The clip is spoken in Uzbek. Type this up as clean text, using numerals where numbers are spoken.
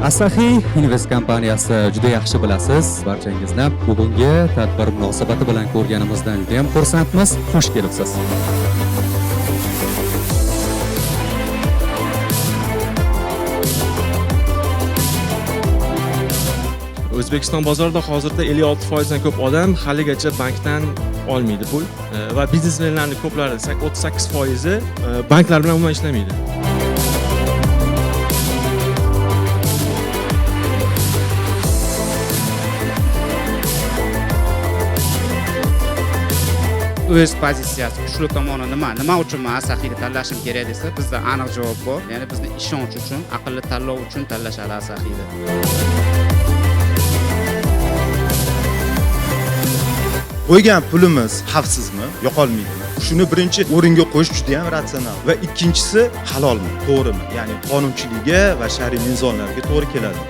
Asahi Invest kompaniyasi juda yaxshi bilasiz. Barchangizni bugungi tadbir munosabati bilan ko'rganimizdan juda ham xursandmiz. Xush kelibsiz. O'zbekiston bozorida hozirda 56% dan ko'p odam haligacha bankdan olmaydi pul va biznesmenlarning ko'plari 38% banklar bilan umuman ishlamaydi. O'z pozitsiyasi kuchli tomoni nima uchun men Asahi'ni tanlashim kerak desa, bizda aniq javob bor. Ya'ni bizni ishonch uchun, aqlli tanlov uchun tanlashadi Asahi'ni. Qo'ygan pulimiz xavfsizmi, yo'qolmaydimi? Shuni birinchi o'ringa qo'yish juda ham ratsional va ikkinchisi halolmi, to'g'rimi? Ya'ni qonunchiligiga va shar'iy nizomlarga to'g'ri keladi.